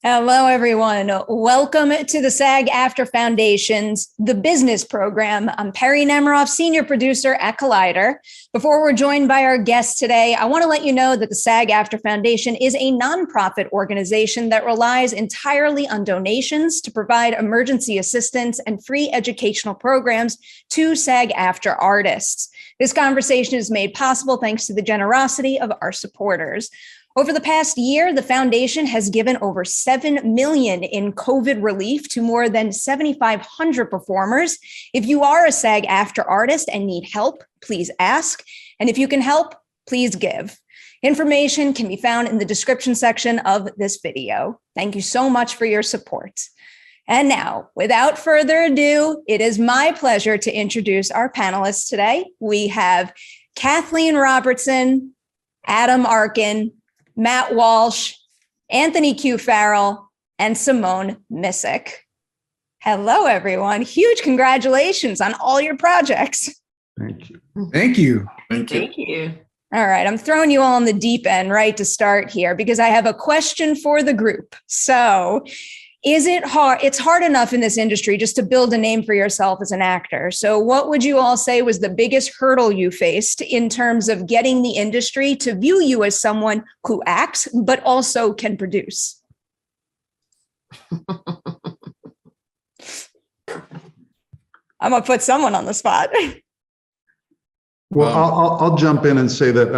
Hello, everyone. Welcome to the SAG-AFTRA Foundation's The Business Program. I'm Perri Nemiroff, Senior Producer at Collider. Before we're joined by our guest today, I want to let you know that the SAG-AFTRA Foundation is a nonprofit organization that relies entirely on donations to provide emergency assistance and free educational programs to SAG-AFTRA artists. This conversation is made possible thanks to the generosity of our supporters. Over the past year, the foundation has given over $7 million in COVID relief to more than 7,500 performers. If you are a SAG-AFTRA artist and need help, please ask. And if you can help, please give. Information can be found in the description section of this video. Thank you so much for your support. And now, without further ado, it is my pleasure to introduce our panelists today. We have Kathleen Robertson, Adam Arkin, Matt Walsh, Anthony Q. Farrell, and Simone Missick. Hello, everyone. Huge congratulations on all your projects. Thank you. Thank you. Thank you. All right, I'm throwing you all in the deep end right to start here because I have a question for the group. So, is it hard? It's hard enough in this industry just to build a name for yourself as an actor. So what would you all say was the biggest hurdle you faced in terms of getting the industry to view you as someone who acts, but also can produce? I'm gonna put someone on the spot. Well, I'll jump in and say that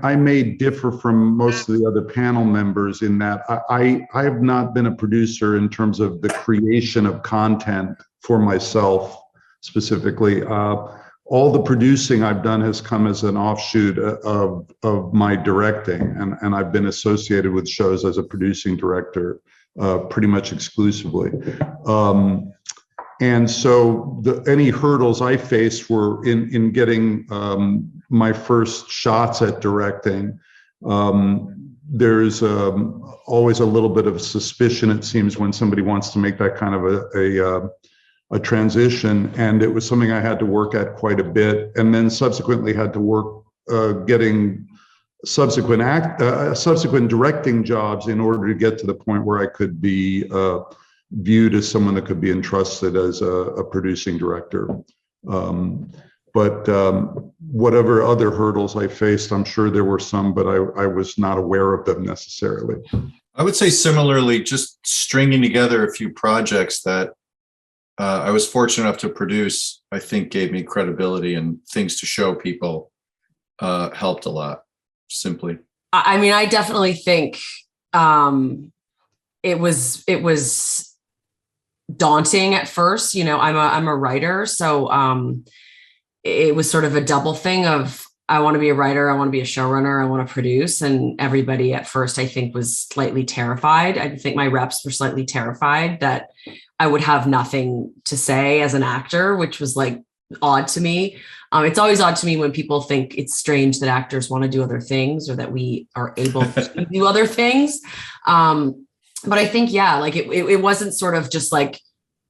I may differ from most of the other panel members in that I have not been a producer in terms of the creation of content for myself specifically. All the producing I've done has come as an offshoot of my directing, and I've been associated with shows as a producing director pretty much exclusively. And so any hurdles I faced were in getting my first shots at directing. There's always a little bit of suspicion, it seems, when somebody wants to make that kind of a transition. And it was something I had to work at quite a bit, and then subsequently had to work getting subsequent directing jobs in order to get to the point where I could be viewed as someone that could be entrusted as a producing director. But whatever other hurdles I faced, I'm sure there were some, but I was not aware of them necessarily. I would say similarly, just stringing together a few projects that I was fortunate enough to produce, I think gave me credibility and things to show people helped a lot, simply. I mean, I definitely think it was daunting at first. You know, I'm a writer, so it was sort of a double thing of I want to be a writer, I want to be a showrunner, I want to produce, and everybody at first I think was slightly terrified. I think my reps were slightly terrified that I would have nothing to say as an actor, which was like odd to me. It's always odd to me when people think it's strange that actors want to do other things or that we are able to do other things. But I think, yeah, like it wasn't sort of just like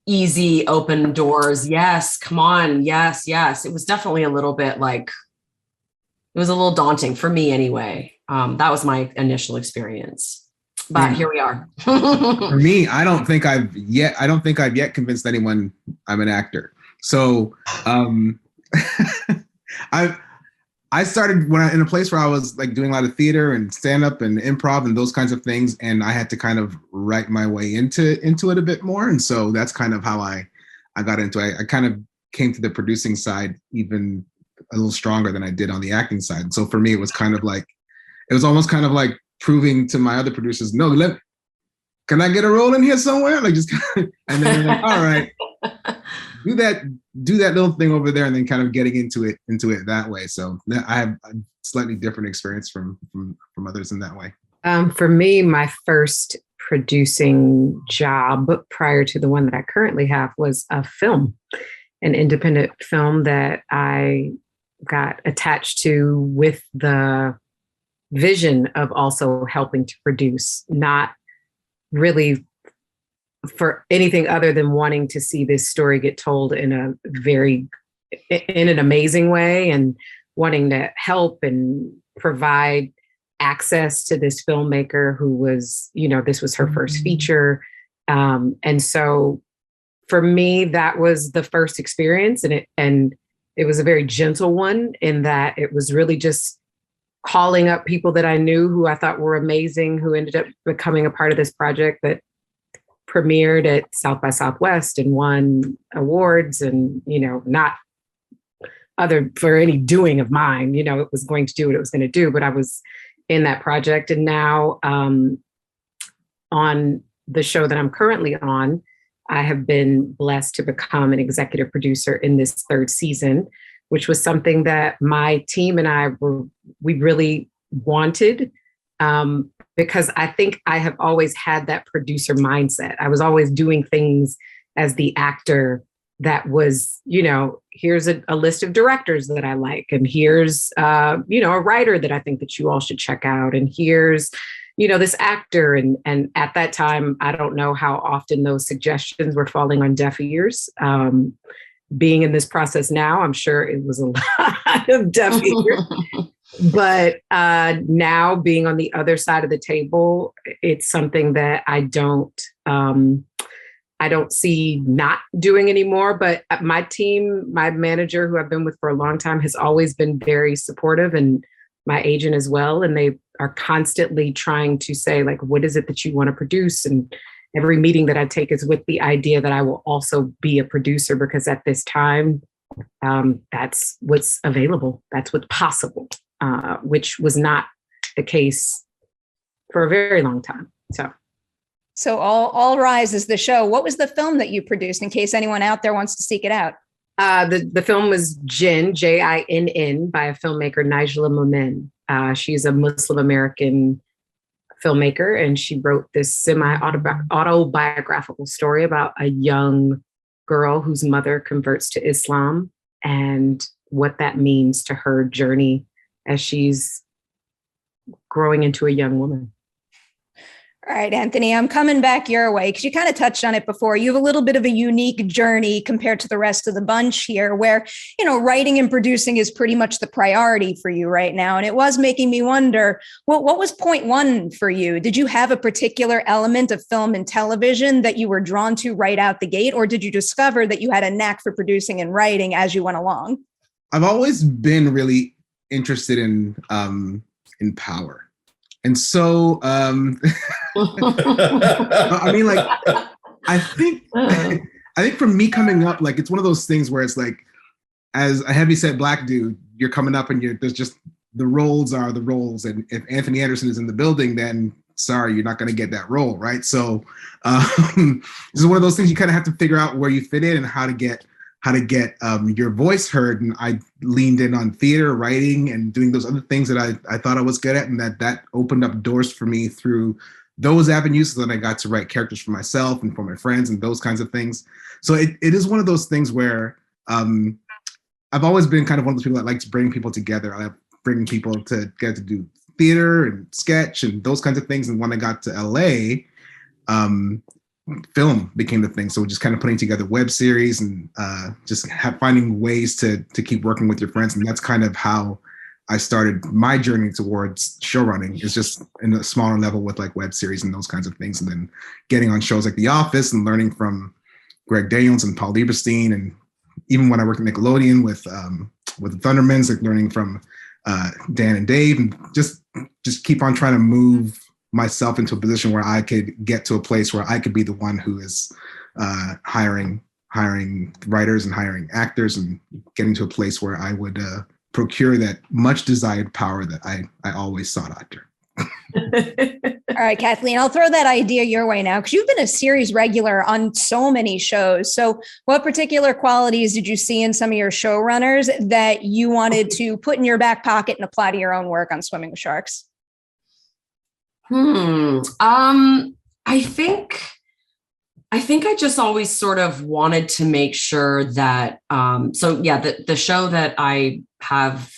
easy open doors. Yes, come on. Yes, yes. It was definitely a little bit like, it was a little daunting for me anyway. That was my initial experience. But here we are. For me, I don't think I've yet convinced anyone I'm an actor. So I started in a place where I was like doing a lot of theater and stand-up and improv and those kinds of things, and I had to kind of write my way into it a bit more. And so that's kind of how I got into it. I kind of came to the producing side even a little stronger than I did on the acting side. So for me, it was almost kind of like proving to my other producers, no, can I get a role in here somewhere? Like just, and then they're like, all right, do that little thing over there, and then kind of getting into it that way. So I have a slightly different experience from others in that way. For me, my first producing job prior to the one that I currently have was a film, an independent film that I got attached to with the vision of also helping to produce, not really for anything other than wanting to see this story get told in an amazing way and wanting to help and provide access to this filmmaker who was, this was her first feature. And so for me, that was the first experience, and it was a very gentle one in that it was really just calling up people that I knew who I thought were amazing, who ended up becoming a part of this project that premiered at South by Southwest and won awards, and, not other for any doing of mine, it was going to do what it was going to do, but I was in that project. And now on the show that I'm currently on, I have been blessed to become an executive producer in this third season, which was something that my team and we really wanted, because I think I have always had that producer mindset. I was always doing things as the actor that was, here's a list of directors that I like, and here's, a writer that I think that you all should check out, and here's, this actor. And at that time, I don't know how often those suggestions were falling on deaf ears. Being in this process now, I'm sure it was a lot of deaf ears. But now being on the other side of the table, it's something that I don't see not doing anymore. But my team, my manager, who I've been with for a long time, has always been very supportive, and my agent as well. And they are constantly trying to say, like, what is it that you want to produce? And every meeting that I take is with the idea that I will also be a producer, because at this time, that's what's available. That's what's possible, which was not the case for a very long time. So All Rise is the show. What was the film that you produced, in case anyone out there wants to seek it out? The film was Jinn, Jinn, by a filmmaker, Nigella Momen. She's a Muslim American filmmaker, and she wrote this semi-autobiographical story about a young girl whose mother converts to Islam and what that means to her journey as she's growing into a young woman. All right, Anthony, I'm coming back your way because you kind of touched on it before. You have a little bit of a unique journey compared to the rest of the bunch here, where, writing and producing is pretty much the priority for you right now. And it was making me wonder, what was point one for you? Did you have a particular element of film and television that you were drawn to right out the gate? Or did you discover that you had a knack for producing and writing as you went along? I've always been really interested in power. And so, I mean, like, I think for me coming up, like, it's one of those things where it's like, as a heavyset Black dude, you're coming up and there's just, the roles are the roles. And if Anthony Anderson is in the building, then sorry, you're not going to get that role, right? So this is one of those things you kind of have to figure out where you fit in and how to get your voice heard. And I leaned in on theater, writing, and doing those other things that I thought I was good at, and that opened up doors for me through those avenues. So then I got to write characters for myself and for my friends and those kinds of things. So it is one of those things where I've always been kind of one of those people that like to bring people together. I like bringing people to get to do theater and sketch and those kinds of things. And when I got to LA, film became the thing. So just kind of putting together web series and just finding ways to keep working with your friends. And that's kind of how I started my journey towards showrunning, is just in a smaller level with like web series and those kinds of things. And then getting on shows like The Office and learning from Greg Daniels and Paul Lieberstein. And even when I worked at Nickelodeon with the Thundermans, like learning from Dan and Dave, and just keep on trying to move myself into a position where I could get to a place where I could be the one who is hiring writers and hiring actors, and getting to a place where I would procure that much desired power that I always sought after. All right, Kathleen, I'll throw that idea your way now, because you've been a series regular on so many shows. So what particular qualities did you see in some of your showrunners that you wanted to put in your back pocket and apply to your own work on Swimming with Sharks? I think I just always sort of wanted to make sure that, the show that I have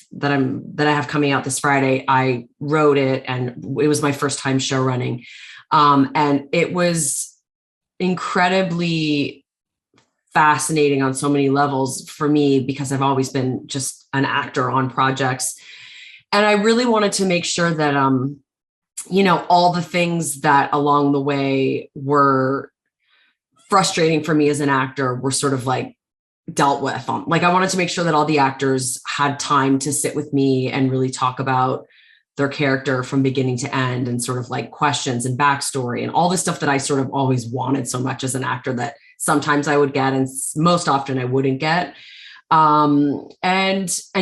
coming out this Friday, I wrote it, and it was my first time show running. And it was incredibly fascinating on so many levels for me, because I've always been just an actor on projects. And I really wanted to make sure that, all the things that along the way were frustrating for me as an actor were sort of like dealt with. Like, I wanted to make sure that all the actors had time to sit with me and really talk about their character from beginning to end, and sort of like questions and backstory and all the stuff that I sort of always wanted so much as an actor that sometimes I would get and most often I wouldn't get. And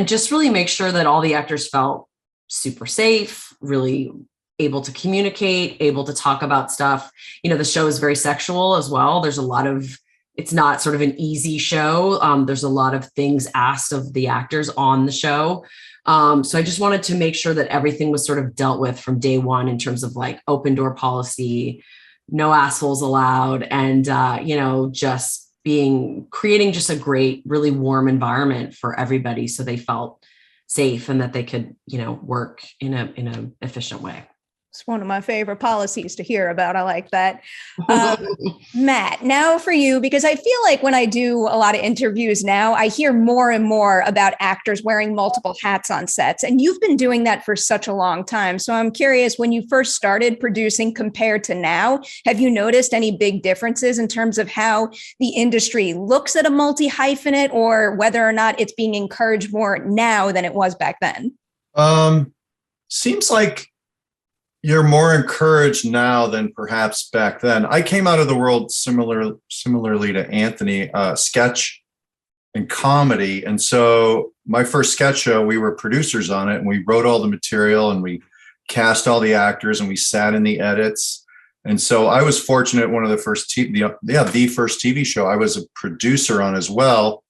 just really make sure that all the actors felt super safe, really able to communicate, able to talk about stuff. The show is very sexual as well. There's a lot of, it's not sort of an easy show. There's a lot of things asked of the actors on the show. So I just wanted to make sure that everything was sort of dealt with from day one in terms of like open door policy, no assholes allowed, and, just creating just a great, really warm environment for everybody so they felt safe and that they could, work in a efficient way. It's one of my favorite policies to hear about. I like that. Matt, now for you, because I feel like when I do a lot of interviews now, I hear more and more about actors wearing multiple hats on sets. And you've been doing that for such a long time. So I'm curious, when you first started producing compared to now, have you noticed any big differences in terms of how the industry looks at a multi-hyphenate, or whether or not it's being encouraged more now than it was back then? Seems like you're more encouraged now than perhaps back then. I came out of the world similarly to Anthony, sketch and comedy. And so my first sketch show, we were producers on it, and we wrote all the material and we cast all the actors and we sat in the edits. And so I was fortunate, one of the first the first TV show I was a producer on as well.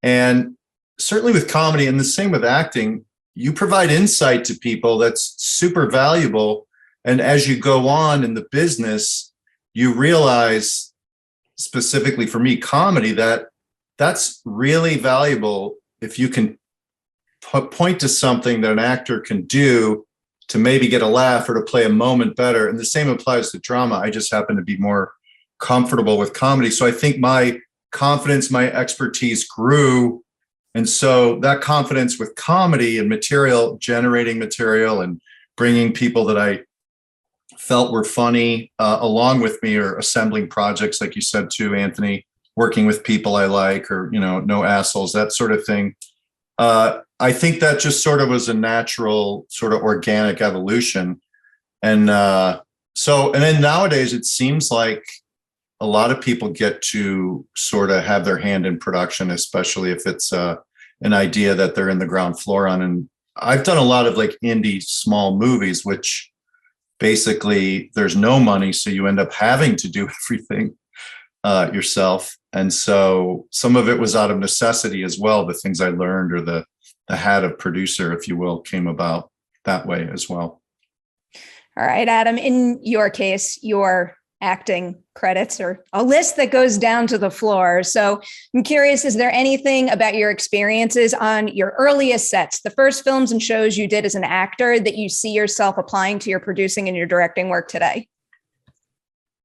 And certainly with comedy, and the same with acting, you provide insight to people that's super valuable. And as you go on in the business, you realize, specifically for me, comedy, that's really valuable if you can point to something that an actor can do to maybe get a laugh or to play a moment better. And the same applies to drama. I just happen to be more comfortable with comedy. So I think my confidence, my expertise grew. And so that confidence with comedy and material, generating material and bringing people that I felt were funny along with me, or assembling projects, like you said too, Anthony, working with people I like, or, no assholes, that sort of thing. I think that just sort of was a natural sort of organic evolution. And then nowadays it seems like a lot of people get to sort of have their hand in production, especially if it's an idea that they're in the ground floor on. And I've done a lot of like indie small movies, which basically there's no money, so you end up having to do everything yourself. And so some of it was out of necessity as well. The things I learned, or the hat of producer, if you will, came about that way as well. All right, Adam, in your case, your acting credits are a list that goes down to the floor. So I'm curious, is there anything about your experiences on your earliest sets, the first films and shows you did as an actor, that you see yourself applying to your producing and your directing work today?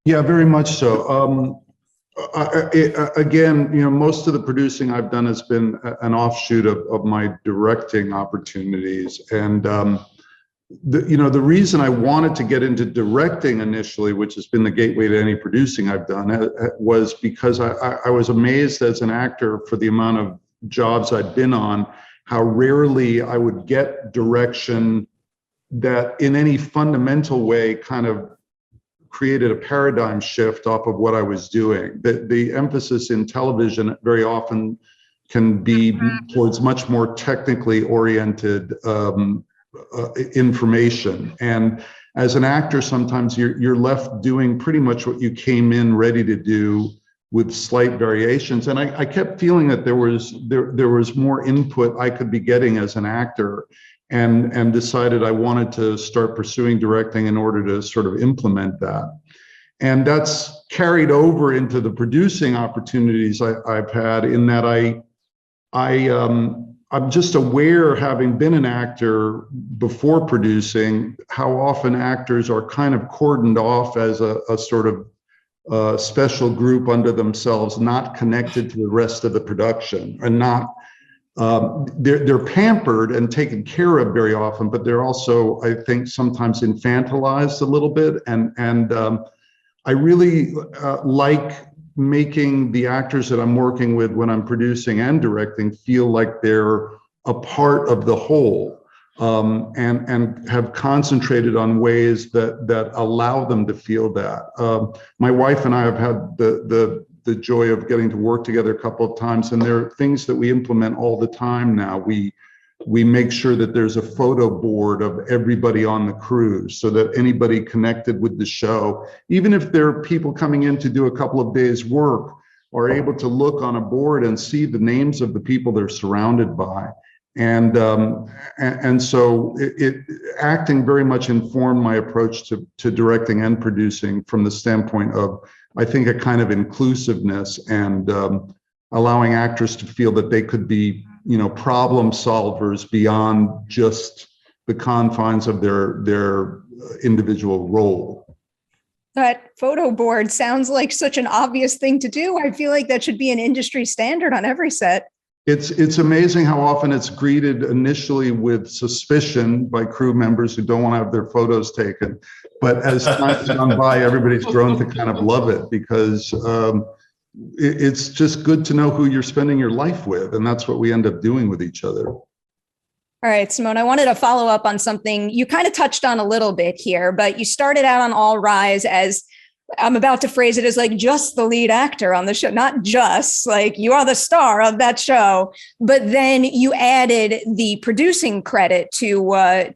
Yeah, very much so. Again, most of the producing I've done has been an offshoot of my directing opportunities. And the reason I wanted to get into directing initially, which has been the gateway to any producing I've done, was because I was amazed as an actor for the amount of jobs I'd been on, how rarely I would get direction that in any fundamental way kind of created a paradigm shift off of what I was doing. The emphasis in television very often can be towards much more technically oriented information. And as an actor, sometimes you're left doing pretty much what you came in ready to do, with slight variations. And I kept feeling that there was more input I could be getting as an actor, and decided I wanted to start pursuing directing in order to sort of implement that. And that's carried over into the producing opportunities I've had, in that I'm just aware, having been an actor before producing, how often actors are kind of cordoned off as a sort of special group unto themselves, not connected to the rest of the production, and not they're pampered and taken care of very often, but they're also, I think, sometimes infantilized a little bit. And I really like making the actors that I'm working with when I'm producing and directing feel like they're a part of the whole, and have concentrated on ways that allow them to feel that. My wife and I have had the joy of getting to work together a couple of times, and there are things that we implement all the time now. We make sure that there's a photo board of everybody on the crew so that anybody connected with the show, even if there are people coming in to do a couple of days work, are able to look on a board and see the names of the people they're surrounded by. And so acting very much informed my approach to directing and producing from the standpoint of, I think, a kind of inclusiveness and allowing actors to feel that they could be, problem solvers beyond just the confines of their individual role. That photo board sounds like such an obvious thing to do. I feel like that should be an industry standard on every set. It's amazing how often it's greeted initially with suspicion by crew members who don't want to have their photos taken. But as time has gone by, everybody's grown to kind of love it, because it's just good to know who you're spending your life with. And that's what we end up doing with each other. All right, Simone, I wanted to follow up on something you kind of touched on a little bit here, but you started out on All Rise as, I'm about to phrase it as like just the lead actor on the show, not just like you are the star of that show, but then you added the producing credit to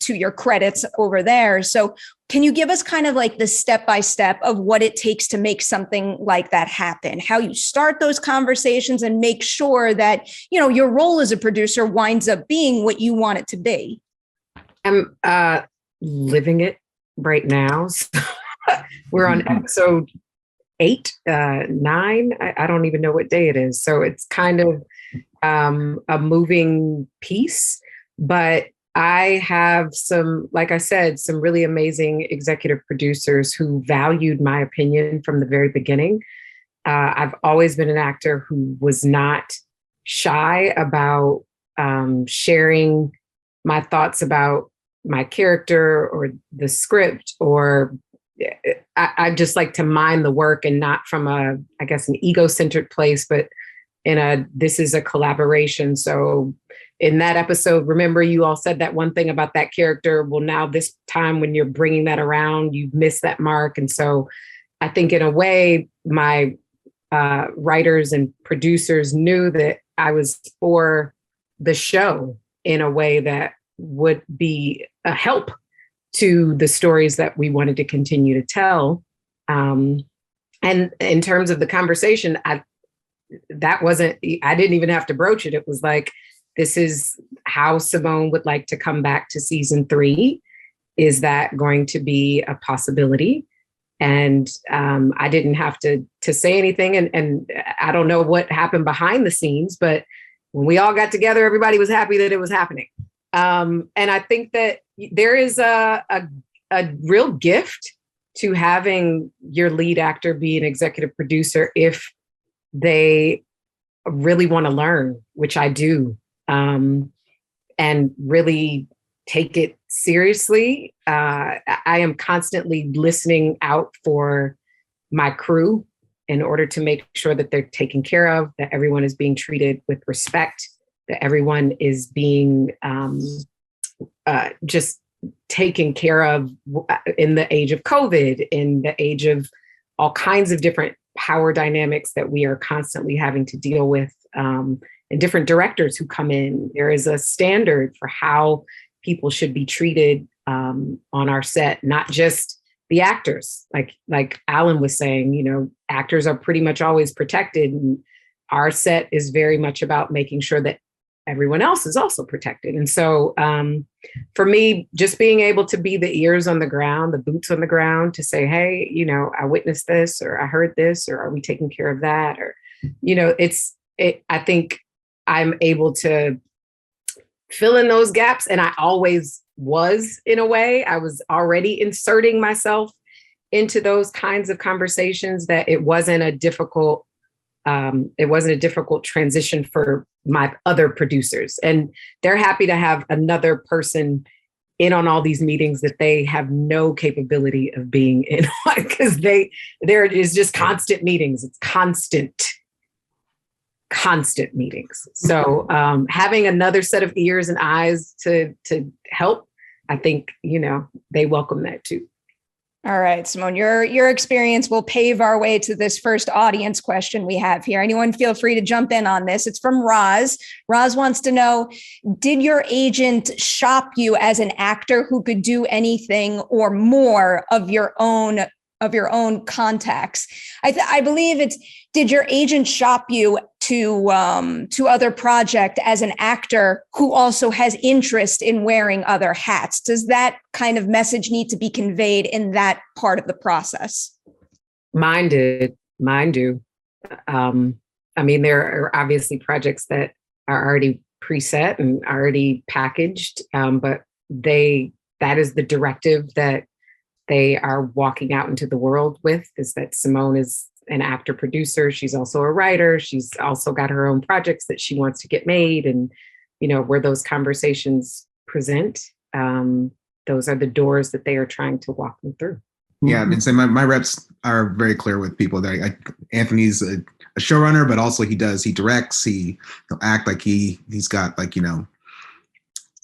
your credits over there. So can you give us kind of like the step-by-step of what it takes to make something like that happen, how you start those conversations and make sure that, your role as a producer winds up being what you want it to be? I'm living it right now. So we're on episode 8, 9. I don't even know what day it is. So it's kind of a moving piece, but I have some, like I said, some really amazing executive producers who valued my opinion from the very beginning. I've always been an actor who was not shy about sharing my thoughts about my character or the script, or I just like to mind the work, and not from an ego-centered place, but this is a collaboration. So in that episode, remember you all said that one thing about that character. Well, now this time when you're bringing that around, you've missed that mark. And so I think in a way, my writers and producers knew that I was for the show in a way that would be a help to the stories that we wanted to continue to tell. And in terms of the conversation, I didn't even have to broach it. It was like, this is how Simone would like to come back to season 3. Is that going to be a possibility? And I didn't have to say anything. And I don't know what happened behind the scenes, but when we all got together, everybody was happy that it was happening. And I think that there is a real gift to having your lead actor be an executive producer if they really want to learn, which I do, and really take it seriously. I am constantly listening out for my crew in order to make sure that they're taken care of, that everyone is being treated with respect, that everyone is being just taken care of in the age of COVID, in the age of all kinds of different power dynamics that we are constantly having to deal with, and different directors who come in. There is a standard for how people should be treated on our set, not just the actors. Like Alan was saying, actors are pretty much always protected, and our set is very much about making sure that everyone else is also protected. And so for me, just being able to be the ears on the ground, the boots on the ground, to say, hey, I witnessed this, or I heard this, or are we taking care of that? Or, I think I'm able to fill in those gaps. And I always was, in a way. I was already inserting myself into those kinds of conversations, that it wasn't a difficult it wasn't a difficult transition for my other producers. And they're happy to have another person in on all these meetings that they have no capability of being in on, because there is just constant meetings. It's constant meetings. So having another set of ears and eyes to help, I think, they welcome that too. All right, Simone, your experience will pave our way to this first audience question we have here. Anyone feel free to jump in on this. It's from Roz. Roz wants to know, did your agent shop you as an actor who could do anything or more of your own contacts? I believe it's, did your agent shop you to other project as an actor who also has interest in wearing other hats? Does that kind of message need to be conveyed in that part of the process? Mine do. I mean, there are obviously projects that are already preset and already packaged, but that is the directive that they are walking out into the world with, is that Simone is an actor producer. She's also a writer. She's also got her own projects that she wants to get made. And, where those conversations present, those are the doors that they are trying to walk them through. Yeah, I mean, so my reps are very clear with people that Anthony's a showrunner, but also he directs, he'll act like he's got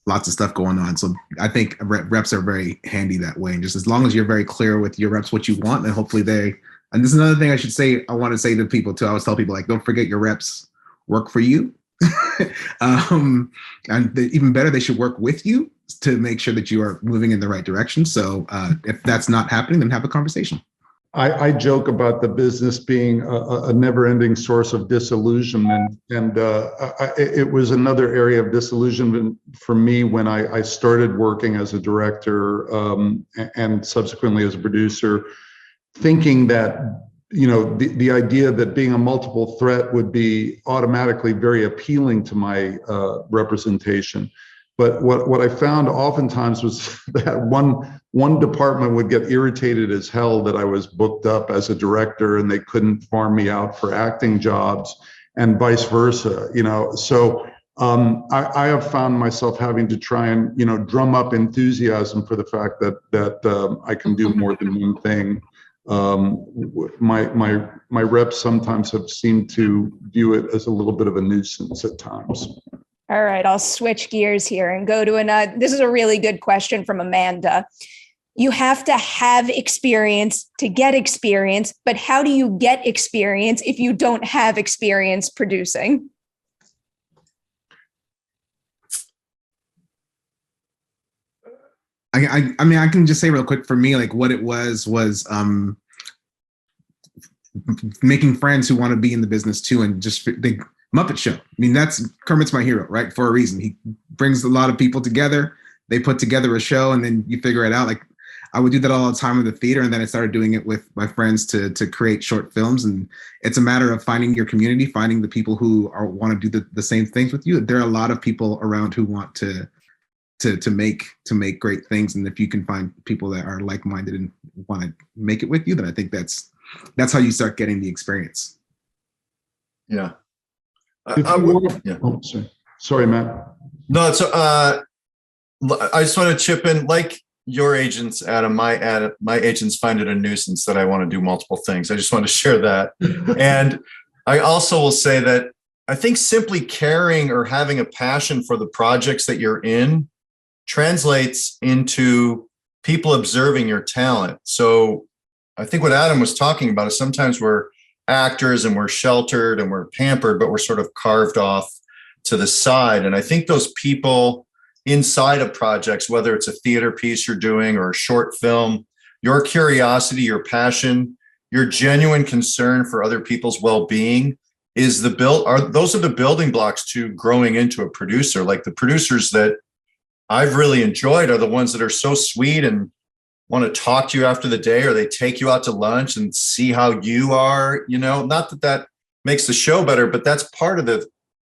lots of stuff going on. So I think reps are very handy that way. And just as long as you're very clear with your reps what you want, then hopefully and this is another thing I want to say to people too. I always tell people, don't forget your reps work for you. And even better, they should work with you to make sure that you are moving in the right direction. So if that's not happening, then have a conversation. I joke about the business being a never-ending source of disillusionment, and it was another area of disillusionment for me when I started working as a director and subsequently as a producer, thinking that the idea that being a multiple threat would be automatically very appealing to my representation. But what I found oftentimes was that one department would get irritated as hell that I was booked up as a director and they couldn't farm me out for acting jobs, and vice versa. So I have found myself having to try and drum up enthusiasm for the fact that I can do more than one thing. My reps sometimes have seemed to view it as a little bit of a nuisance at times. All right, I'll switch gears here and go to this is a really good question from Amanda. You have to have experience to get experience, but how do you get experience if you don't have experience producing? I mean, I can just say real quick for me, what it was making friends who want to be in the business too, and just the Muppet Show. I mean, Kermit's my hero, right? For a reason. He brings a lot of people together. They put together a show, and then you figure it out. I would do that all the time in the theater, and then I started doing it with my friends to create short films. And it's a matter of finding your community, finding the people who want to do the same things with you. There are a lot of people around who want to make great things, and if you can find people that are like-minded and want to make it with you, then I think that's how you start getting the experience. Yeah. Sorry, Matt. No, it's I just want to chip in, like your agents, Adam. My agents find it a nuisance that I want to do multiple things. I just want to share that. And I also will say that I think simply caring or having a passion for the projects that you're in translates into people observing your talent. So I think what Adam was talking about is sometimes we're actors and we're sheltered and we're pampered, but we're sort of carved off to the side. And I think those people inside of projects, whether it's a theater piece you're doing or a short film, your curiosity, your passion, your genuine concern for other people's well-being those are the building blocks to growing into a producer. Like the producers that I've really enjoyed are the ones that are so sweet and want to talk to you after the day, or they take you out to lunch and see how you are, not that makes the show better, but that's part of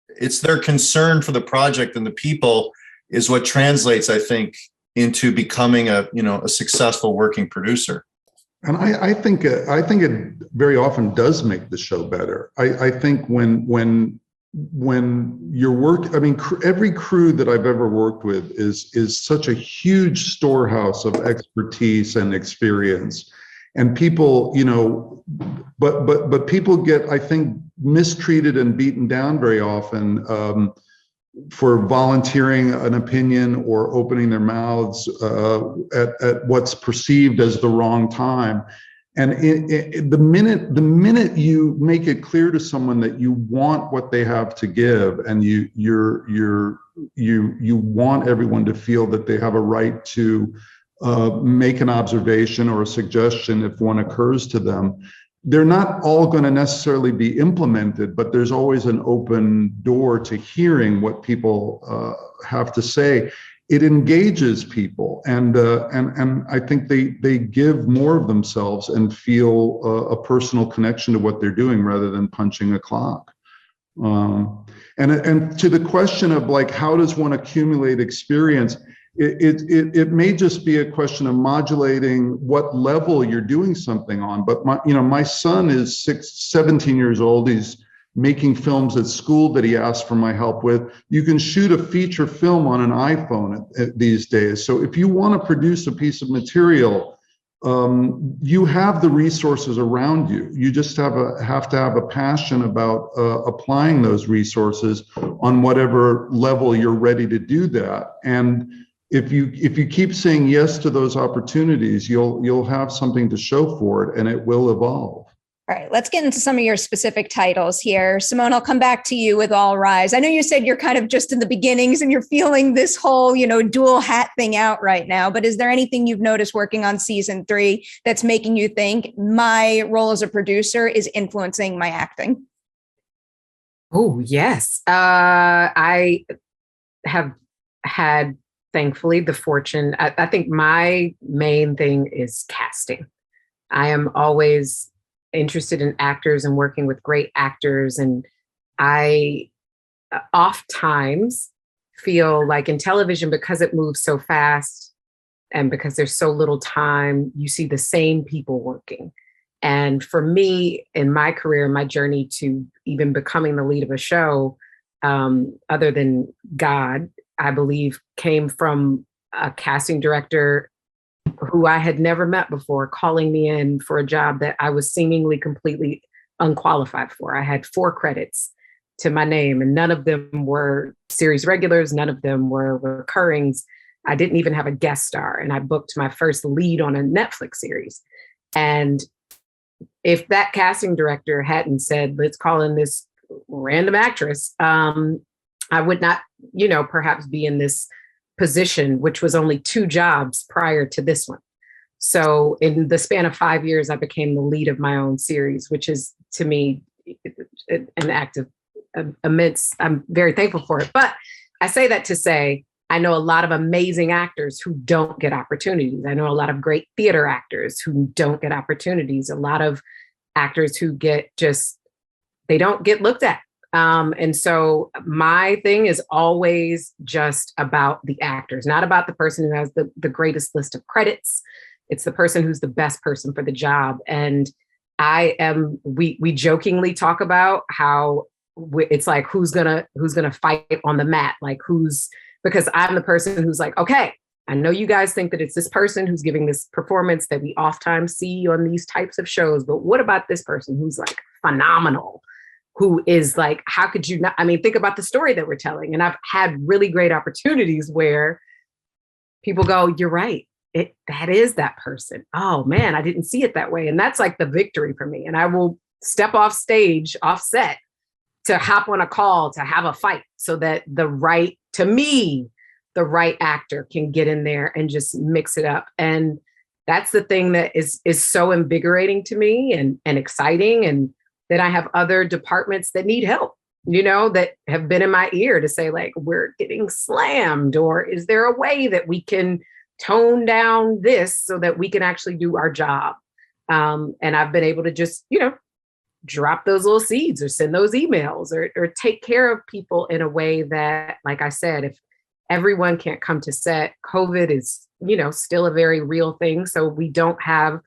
it's their concern for the project and the people is what translates, I think, into becoming a successful working producer. And I think it very often does make the show better. I think when your work, I mean, every crew that I've ever worked with is such a huge storehouse of expertise and experience, and people, but people get, I think, mistreated and beaten down very often for volunteering an opinion or opening their mouths at what's perceived as the wrong time. And the minute you make it clear to someone that you want what they have to give, and you want everyone to feel that they have a right to make an observation or a suggestion if one occurs to them, they're not all going to necessarily be implemented, but there's always an open door to hearing what people have to say. It engages people, and I think they give more of themselves and feel a personal connection to what they're doing rather than punching a clock. And to the question of like, how does one accumulate experience? It may just be a question of modulating what level you're doing something on. But my son is 17 years old. He's making films at school that he asked for my help with. You can shoot a feature film on an iPhone these days. So if you want to produce a piece of material, you have the resources around you. You just have to have a passion about applying those resources on whatever level you're ready to do that. And if you keep saying yes to those opportunities, you'll have something to show for it, and it will evolve. All right, let's get into some of your specific titles here. Simone, I'll come back to you with All Rise. I know you said you're kind of just in the beginnings and you're feeling this whole, dual hat thing out right now, but is there anything you've noticed working on season 3 that's making you think my role as a producer is influencing my acting? Oh, yes. I have had, thankfully, the fortune. I think my main thing is casting. I am always interested in actors and working with great actors. And I oftentimes feel like in television, because it moves so fast and because there's so little time, you see the same people working. And for me, in my career, my journey to even becoming the lead of a show, other than God, I believe, came from a casting director who I had never met before, calling me in for a job that I was seemingly completely unqualified for. I had 4 credits to my name, and none of them were series regulars. None of them were recurrings. I didn't even have a guest star, and I booked my first lead on a Netflix series. And if that casting director hadn't said, let's call in this random actress, I would not, perhaps be in this position, which was only 2 jobs prior to this one. So in the span of 5 years, I became the lead of my own series, which is, to me, an act of immense, I'm very thankful for it. But I say that to say, I know a lot of amazing actors who don't get opportunities. I know a lot of great theater actors who don't get opportunities. A lot of actors who they don't get looked at. And so my thing is always just about the actors, not about the person who has the greatest list of credits. It's the person who's the best person for the job. And we jokingly talk about how it's like, who's gonna fight on the mat? Like because I'm the person who's like, okay, I know you guys think that it's this person who's giving this performance that we oftentimes see on these types of shows, but what about this person who's like phenomenal? Who is like, how could you not? I mean, think about the story that we're telling. And I've had really great opportunities where people go, you're right. That is that person. Oh man, I didn't see it that way. And that's like the victory for me. And I will step off stage, off set, to hop on a call, to have a fight so that the right actor can get in there and just mix it up. And that's the thing that is so invigorating to me and exciting. And then I have other departments that need help, that have been in my ear to say, like, we're getting slammed, or is there a way that we can tone down this so that we can actually do our job? And I've been able to just, drop those little seeds or send those emails or take care of people in a way that, like I said, if everyone can't come to set, COVID is, still a very real thing. So we don't have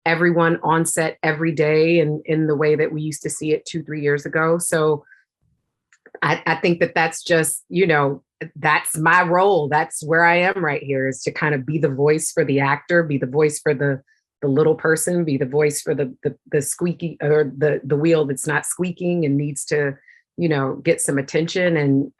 everyone on set every day and in the way that we used to see it 2-3 years ago. So I think that that's just, that's my role. That's where I am right here, is to kind of be the voice for the actor, be the voice for the little person, be the voice for the squeaky, or the wheel that's not squeaking and needs to, get some attention. And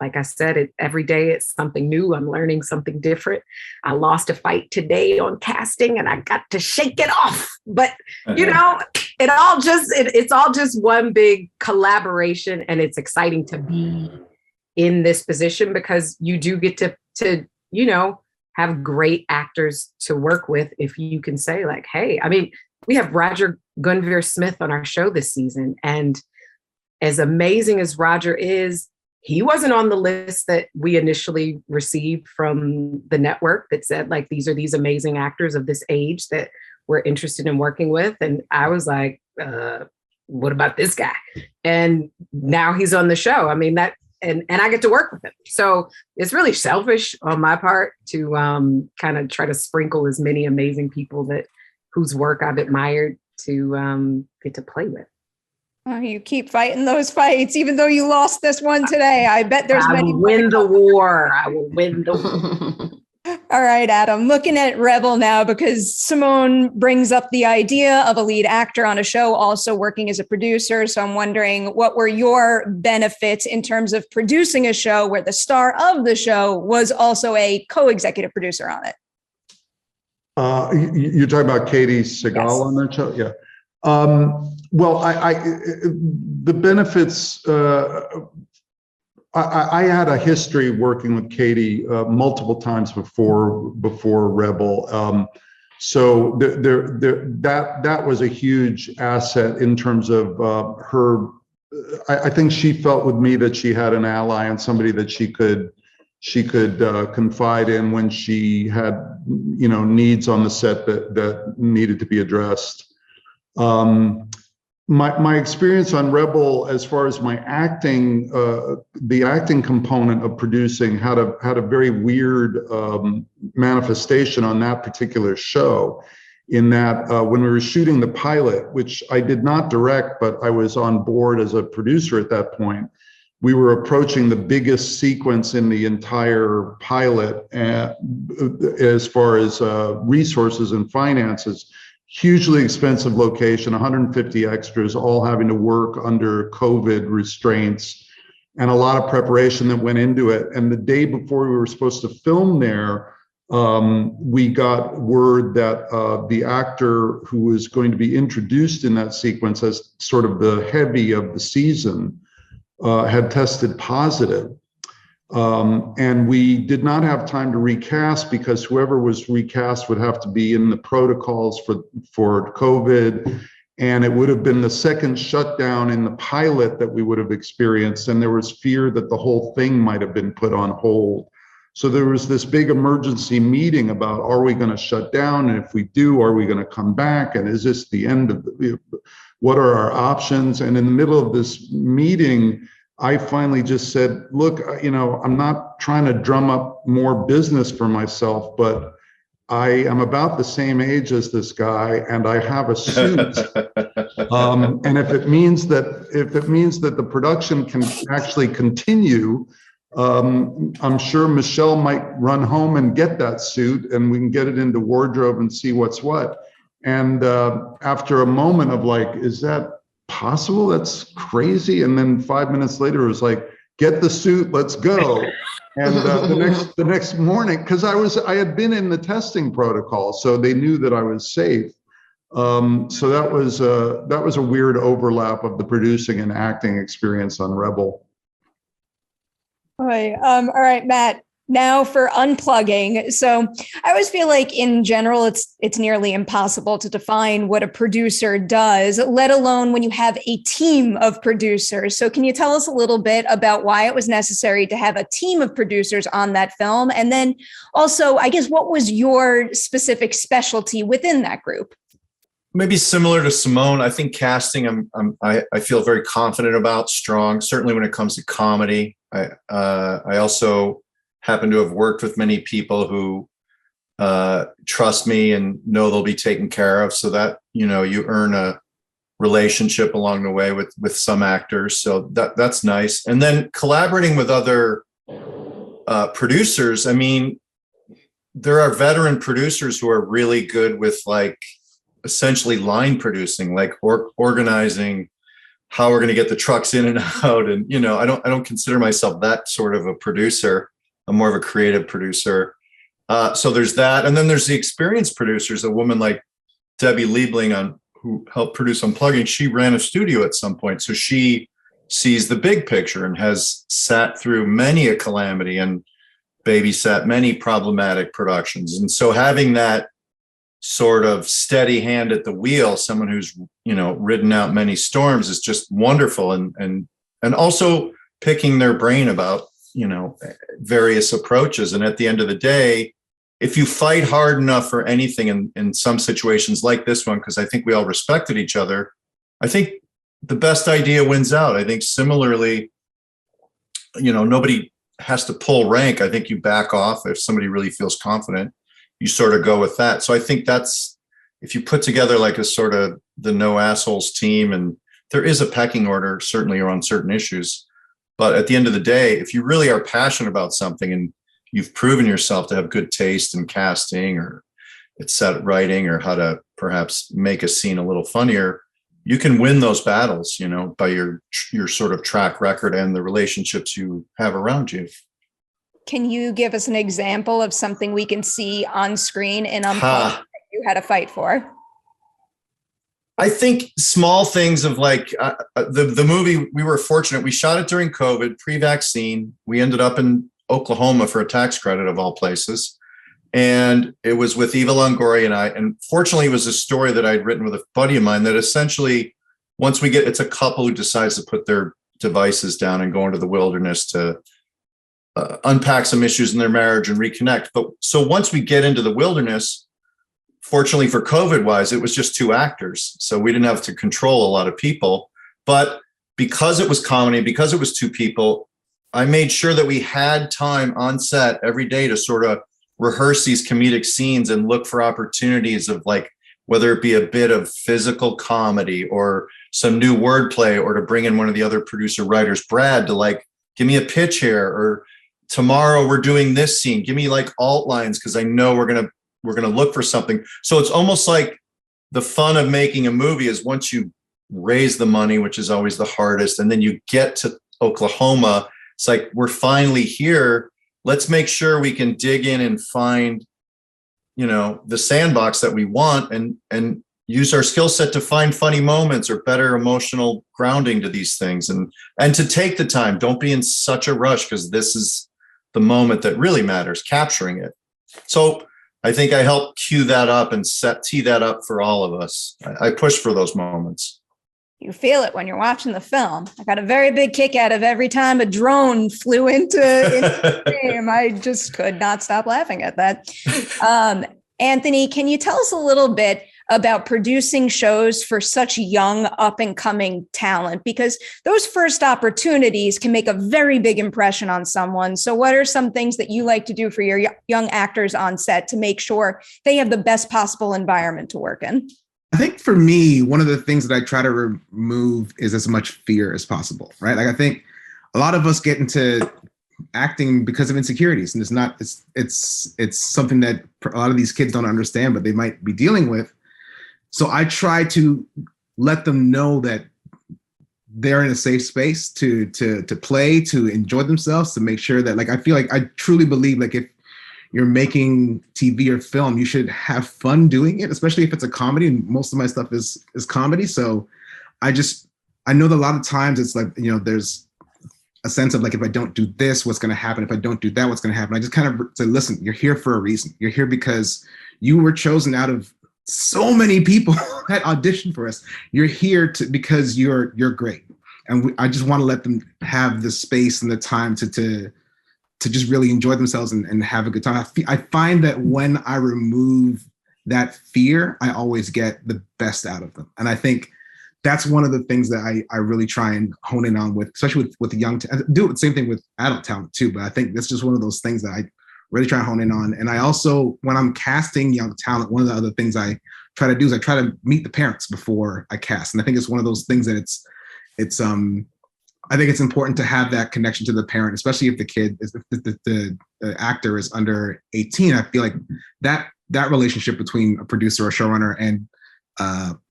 like I said, every day it's something new. I'm learning something different. I lost a fight today on casting and I got to shake it off. But, it's all just one big collaboration, and it's exciting to be in this position because you do get to have great actors to work with. If you can say like, hey, I mean, we have Roger Gunvir Smith on our show this season, and as amazing as Roger is, he wasn't on the list that we initially received from the network that said like, these are these amazing actors of this age that we're interested in working with. And I was like, what about this guy? And now he's on the show. I mean, and I get to work with him. So it's really selfish on my part to kind of try to sprinkle as many amazing people whose work I've admired to get to play with. Oh, you keep fighting those fights, even though you lost this one today. I bet there's many. I will win the war. I will win the war. All right, Adam, looking at Rebel now, because Simone brings up the idea of a lead actor on a show also working as a producer. So I'm wondering, what were your benefits in terms of producing a show where the star of the show was also a co-executive producer on it? You're talking about Katie Segal on that show? Yeah. Well, the benefits, I had a history working with Katie multiple times before Rebel. So that was a huge asset in terms of her. I think she felt with me that she had an ally and somebody that she could confide in when she had, needs on the set that needed to be addressed. My experience on Rebel, as far as my acting, the acting component of producing had a very weird manifestation on that particular show, in that when we were shooting the pilot, which I did not direct, but I was on board as a producer at that point, we were approaching the biggest sequence in the entire pilot as far as resources and finances. Hugely expensive location, 150 extras, all having to work under COVID restraints, and a lot of preparation that went into it. And the day before we were supposed to film there, we got word that the actor who was going to be introduced in that sequence as sort of the heavy of the season had tested positive. And we did not have time to recast, because whoever was recast would have to be in the protocols for COVID. And it would have been the second shutdown in the pilot that we would have experienced. And there was fear that the whole thing might have been put on hold. So there was this big emergency meeting about, are we going to shut down? And if we do, are we going to come back? And is this the end of what are our options? And in the middle of this meeting, I finally just said, look, I'm not trying to drum up more business for myself, but I am about the same age as this guy, and I have a suit. And if it means that the production can actually continue, I'm sure Michelle might run home and get that suit, and we can get it into wardrobe and see what's what. And after a moment of like, is that possible? That's crazy. And then 5 minutes later, it was like, get the suit, let's go. And the next morning, because I had been in the testing protocol, so they knew that I was safe. So that was a weird overlap of the producing and acting experience on Rebel. All right, Matt. Now for unplugging. So I always feel like in general, it's nearly impossible to define what a producer does, let alone when you have a team of producers. So can you tell us a little bit about why it was necessary to have a team of producers on that film? And then also, I guess, what was your specific specialty within that group? Maybe similar to Simone, I think casting, I feel very confident about, strong, certainly when it comes to comedy. I also happen to have worked with many people who trust me and know they'll be taken care of, so that, you know, you earn a relationship along the way with some actors. So that's nice. And then collaborating with other producers. I mean, there are veteran producers who are really good with like essentially line producing, like organizing how we're going to get the trucks in and out. And, you know, I don't consider myself that sort of a producer. I'm more of a creative producer. So there's that. And then there's the experienced producers, a woman like Debbie Liebling who helped produce Unplugging. She ran a studio at some point. So she sees the big picture and has sat through many a calamity and babysat many problematic productions. And so having that sort of steady hand at the wheel, someone who's, you know, ridden out many storms, is just wonderful. And also picking their brain about, you know, various approaches. And at the end of the day, if you fight hard enough for anything in some situations like this one, because I think we all respected each other, I think the best idea wins out. I think similarly, you know, nobody has to pull rank. I think you back off. If somebody really feels confident, you sort of go with that. So I think that's, if you put together like a sort of the no assholes team, and there is a pecking order certainly on certain issues, but at the end of the day, if you really are passionate about something and you've proven yourself to have good taste in casting or set writing or how to perhaps make a scene a little funnier, you can win those battles, you know, by your sort of track record and the relationships you have around you. Can you give us an example of something we can see on screen in Unplugged that you had to fight for? I think small things of like the movie, we were fortunate. We shot it during COVID, pre-vaccine. We ended up in Oklahoma for a tax credit of all places. And it was with Eva Longoria and I. And fortunately, it was a story that I'd written with a buddy of mine that essentially, once we get, it's a couple who decides to put their devices down and go into the wilderness to unpack some issues in their marriage and reconnect. But so once we get into the wilderness, fortunately for COVID wise, it was just 2 actors. So we didn't have to control a lot of people. But because it was comedy, because it was 2 people, I made sure that we had time on set every day to sort of rehearse these comedic scenes and look for opportunities of like, whether it be a bit of physical comedy or some new wordplay, or to bring in one of the other producer writers, Brad, to like, give me a pitch here, or tomorrow we're doing this scene, give me like alt lines, because I know we're gonna look for something. So it's almost like the fun of making a movie is once you raise the money, which is always the hardest, and then you get to Oklahoma, it's like, we're finally here. Let's make sure we can dig in and find, you know, the sandbox that we want, and use our skill set to find funny moments or better emotional grounding to these things, and to take the time. Don't be in such a rush, because this is the moment that really matters, capturing it. So I think I helped cue that up and tee that up for all of us. I push for those moments. You feel it when you're watching the film. I got a very big kick out of every time a drone flew into the game. I just could not stop laughing at that. Anthony, can you tell us a little bit about producing shows for such young up and coming talent? Because those first opportunities can make a very big impression on someone. So what are some things that you like to do for your young actors on set to make sure they have the best possible environment to work in? I think for me, one of the things that I try to remove is as much fear as possible, right? Like I think a lot of us get into acting because of insecurities, and it's something that a lot of these kids don't understand, but they might be dealing with. So I try to let them know that they're in a safe space to play, to enjoy themselves, to make sure that, like, I feel like I truly believe, like, if you're making TV or film, you should have fun doing it, especially if it's a comedy. And most of my stuff is comedy. So I know that a lot of times it's like, you know, there's a sense of like, if I don't do this, what's going to happen? If I don't do that, what's going to happen? I just kind of say, listen, you're here for a reason. You're here because you were chosen out of so many people that auditioned for us. You're here because you're great. And I just want to let them have the space and the time to just really enjoy themselves and have a good time. I find that when I remove that fear, I always get the best out of them. And I think that's one of the things that I really try and hone in on with, especially with the young, do the same thing with adult talent too. But I think that's just one of those things that I really try to hone in on. And I also, when I'm casting young talent, one of the other things I try to do is I try to meet the parents before I cast. And I think it's one of those things that I think it's important to have that connection to the parent, especially if the kid is, if the actor is under 18. I feel like that relationship between a producer or showrunner and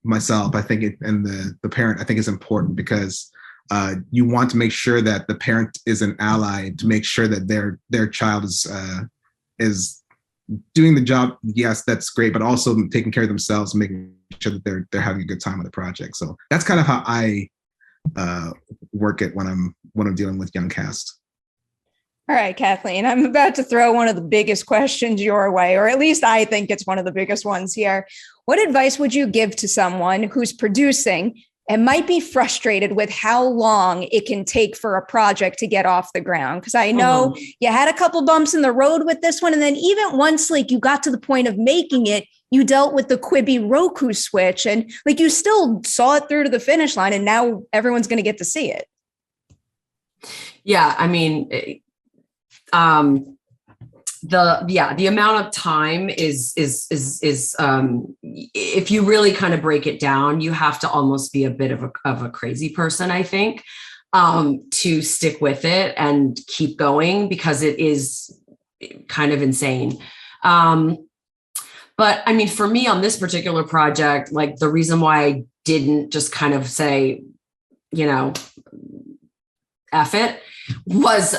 myself, I think, and the parent, I think is important, because you want to make sure that the parent is an ally, to make sure that their child is doing the job. Yes, that's great, but also taking care of themselves, making sure that they're having a good time with the project. So that's kind of how I work it when I'm dealing with young cast. All right, Kathleen, I'm about to throw one of the biggest questions your way, or at least I think it's one of the biggest ones here. What advice would you give to someone who's producing and might be frustrated with how long it can take for a project to get off the ground? Because I know you had a couple bumps in the road with this one. And then even once like you got to the point of making it, you dealt with the Quibi Roku switch, and like you still saw it through to the finish line, and now everyone's going to get to see it. Yeah, I mean, the amount of time is if you really kind of break it down, you have to almost be a bit of a crazy person, I think, to stick with it and keep going, because it is kind of insane. But I mean, for me on this particular project, like the reason why I didn't just kind of say, you know, F it, was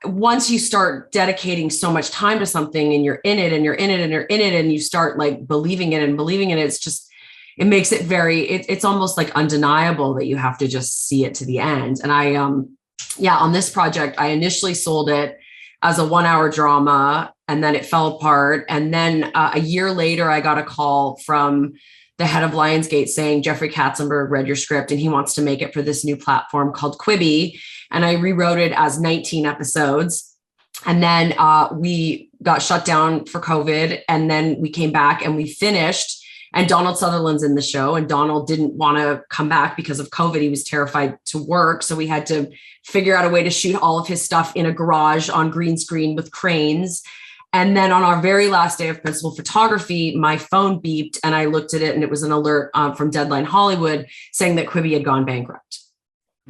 once you start dedicating so much time to something and you're in it and you're in it and you're in it and you start like believing it, it's just, it makes it it's almost like undeniable that you have to just see it to the end. And on this project, I initially sold it as a 1-hour drama, and then it fell apart. And then a year later, I got a call from the head of Lionsgate saying, Jeffrey Katzenberg read your script and he wants to make it for this new platform called Quibi. And I rewrote it as 19 episodes. And then we got shut down for COVID. And then we came back and we finished. And Donald Sutherland's in the show. And Donald didn't want to come back because of COVID. He was terrified to work. So we had to figure out a way to shoot all of his stuff in a garage on green screen with cranes. And then on our very last day of principal photography, my phone beeped and I looked at it and it was an alert from Deadline Hollywood saying that Quibi had gone bankrupt.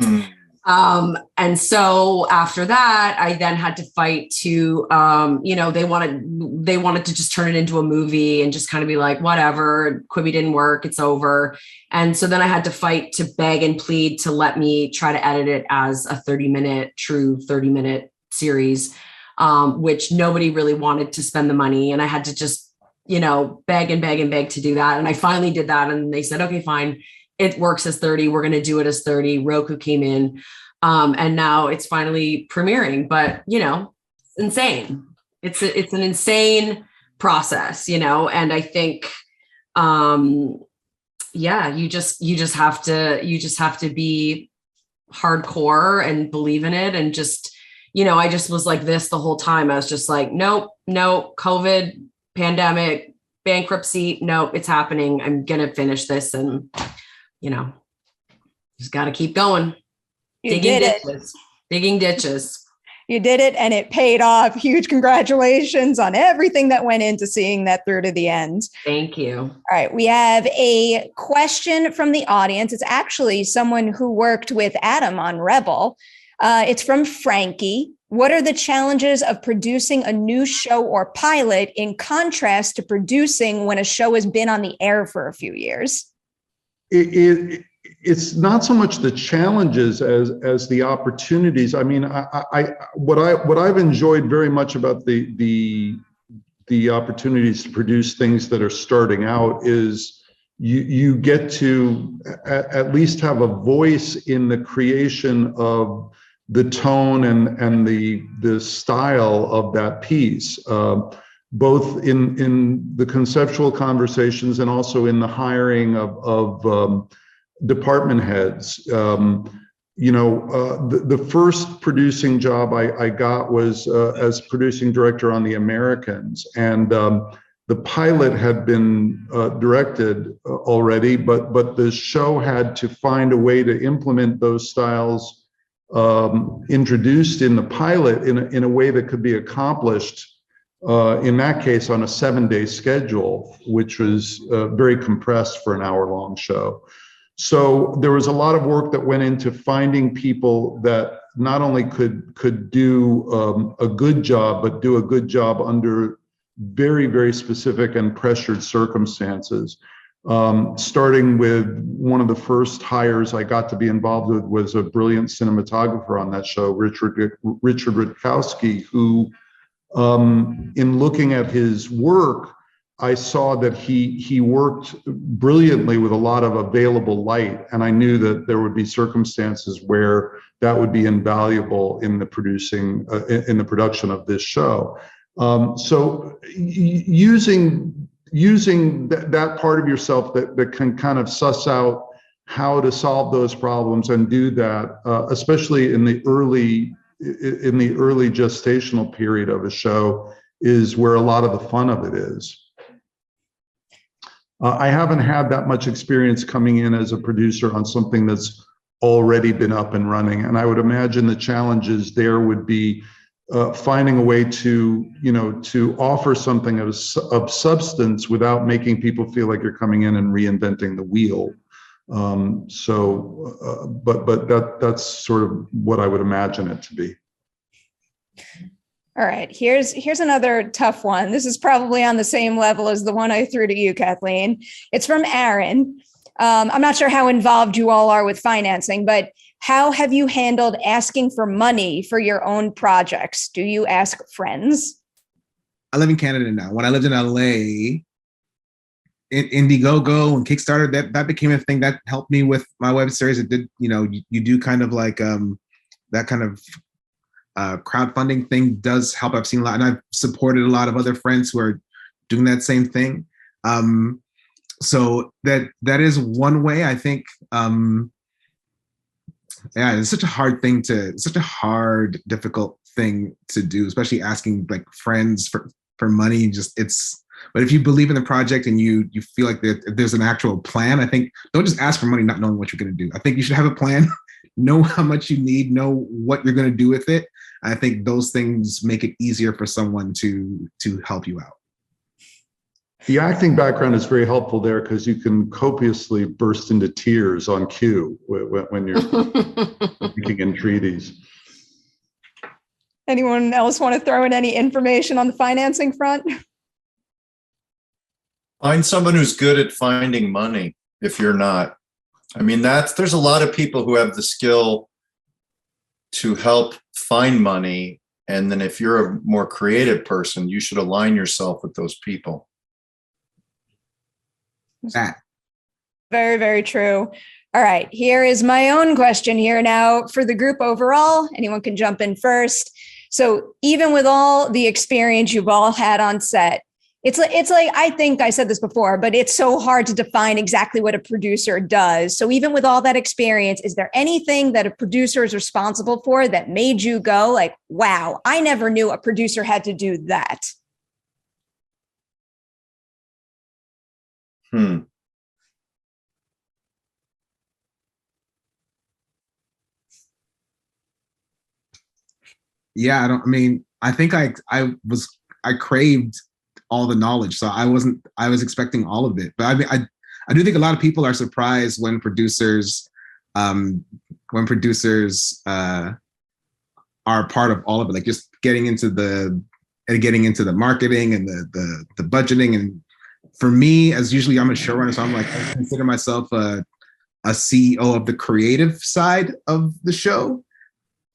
Mm. And so after that, I then had to fight to, they wanted to just turn it into a movie and just kind of be like, whatever, Quibi didn't work, it's over. And so then I had to fight to beg and plead to let me try to edit it as a 30-minute series, which nobody really wanted to spend the money. And I had to just, beg and beg and beg to do that. And I finally did that. And they said, okay, fine. It works as 30. We're going to do it as 30. Roku came in. And now it's finally premiering, but insane. It's an insane process, and I think, you just have to be hardcore and believe in it. And just, I just was like this the whole time. I was just like, nope, COVID, pandemic, bankruptcy. Nope, it's happening. I'm going to finish this. And, just got to keep going. Digging ditches. You did it and it paid off. Huge congratulations on everything that went into seeing that through to the end. Thank you. All right. We have a question from the audience. It's actually someone who worked with Adam on Rebel. It's from Frankie. What are the challenges of producing a new show or pilot in contrast to producing when a show has been on the air for a few years? It's not so much the challenges as the opportunities. I mean, what I've enjoyed very much about the opportunities to produce things that are starting out is you get to at least have a voice in the creation of the tone and the style of that piece, both in the conceptual conversations and also in the hiring of department heads. The first producing job I got was as producing director on The Americans, and the pilot had been directed already, but the show had to find a way to implement those styles introduced in the pilot in a way that could be accomplished, in that case, on a 7-day schedule, which was very compressed for an hour-long show. So there was a lot of work that went into finding people that not only could do a good job, but do a good job under very, very specific and pressured circumstances. Starting with one of the first hires I got to be involved with was a brilliant cinematographer on that show, Richard Rutkowski, who, in looking at his work, I saw that he worked brilliantly with a lot of available light, and I knew that there would be circumstances where that would be invaluable in the production of this show. So using that part of yourself that can kind of suss out how to solve those problems and do that, especially in the early gestational period of a show, is where a lot of the fun of it is. I haven't had that much experience coming in as a producer on something that's already been up and running, and I would imagine the challenges there would be finding a way to offer something of substance without making people feel like you're coming in and reinventing the wheel. But that's sort of what I would imagine it to be. All right, here's another tough one. This is probably on the same level as the one I threw to you, Kathleen. It's from Aaron. I'm not sure how involved you all are with financing, but how have you handled asking for money for your own projects? Do you ask friends? I live in Canada now. When I lived in LA, Indiegogo and Kickstarter, that became a thing that helped me with my web series. It did, you do kind of like that kind of crowdfunding thing does help. I've seen a lot, and I've supported a lot of other friends who are doing that same thing. So that is one way, I think. It's such a difficult thing to do, especially asking like friends for money. But if you believe in the project and you feel like there's an actual plan, I think don't just ask for money not knowing what you're going to do. I think you should have a plan, know how much you need, know what you're going to do with it. I think those things make it easier for someone to help you out. The acting background is very helpful there because you can copiously burst into tears on cue when you're speaking in treaties. Anyone else want to throw in any information on the financing front? Find someone who's good at finding money if you're not. I mean, there's a lot of people who have the skill to help find money. And then if you're a more creative person, you should align yourself with those people. That. Very, very true. All right, here is my own question here now for the group overall. Anyone can jump in first. So even with all the experience you've all had on set, it's like, I think I said this before, but it's so hard to define exactly what a producer does. So even with all that experience, is there anything that a producer is responsible for that made you go like, wow, I never knew a producer had to do that? Yeah, I think I craved all the knowledge, so I was expecting all of it. But I do think a lot of people are surprised when producers are part of all of it, like just getting into the marketing and the budgeting. And for me, as usually I'm a showrunner, so I consider myself a CEO of the creative side of the show.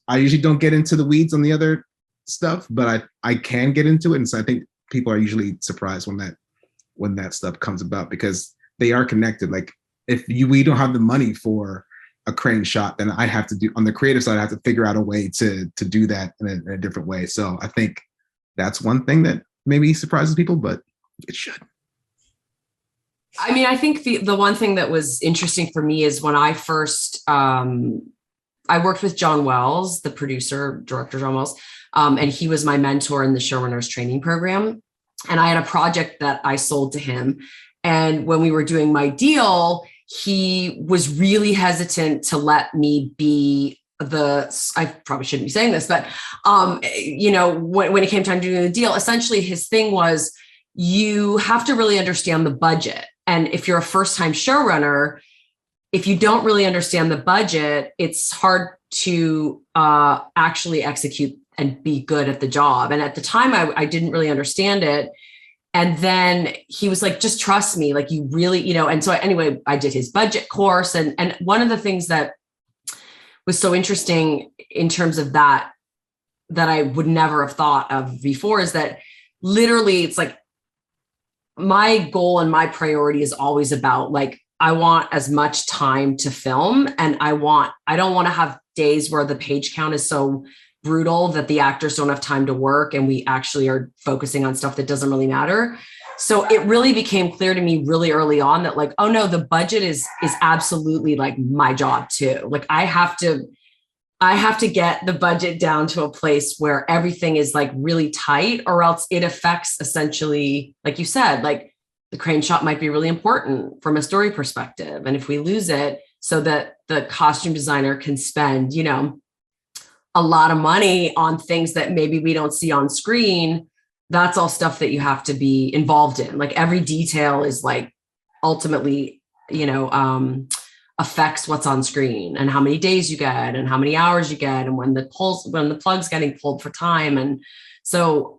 I usually don't get into the weeds on the other stuff, but I can get into it. And so I think people are usually surprised when that stuff comes about, because they are connected. Like we don't have the money for a crane shot, then I have to do, on the creative side, I have to figure out a way to do that in a different way. So I think that's one thing that maybe surprises people, but it should. I mean, I think the one thing that was interesting for me is when I first, I worked with John Wells, the director John Wells, and he was my mentor in the showrunners training program. And I had a project that I sold to him. And when we were doing my deal, he was really hesitant to let me be I probably shouldn't be saying this, but, when it came time to doing the deal, essentially his thing was, you have to really understand the budget. And if you're a first-time showrunner, if you don't really understand the budget, it's hard to actually execute and be good at the job. And at the time, I didn't really understand it. And then he was like, just trust me, like you really, and so anyway, I did his budget course. And one of the things that was so interesting in terms of that I would never have thought of before is that literally it's like, my goal and my priority is always about like, I want as much time to film, and I don't want to have days where the page count is so brutal that the actors don't have time to work and we actually are focusing on stuff that doesn't really matter. So it really became clear to me really early on that like, oh no, the budget is absolutely like my job too. Like I have to get the budget down to a place where everything is like really tight, or else it affects essentially, like you said, like the crane shot might be really important from a story perspective. And if we lose it, so that the costume designer can spend, a lot of money on things that maybe we don't see on screen, that's all stuff that you have to be involved in. Like every detail is like ultimately, affects what's on screen and how many days you get and how many hours you get and when the plug's getting pulled for time. And so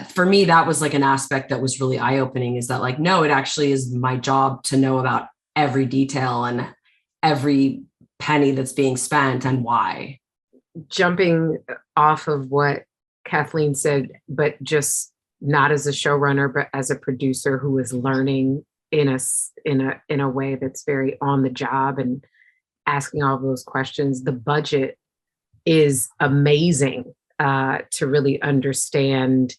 for me, that was like an aspect that was really eye-opening, is that like, no, it actually is my job to know about every detail and every penny that's being spent and why. Jumping off of what Kathleen said, but just not as a showrunner, but as a producer who is learning in a way that's very on the job and asking all those questions. The budget is amazing to really understand,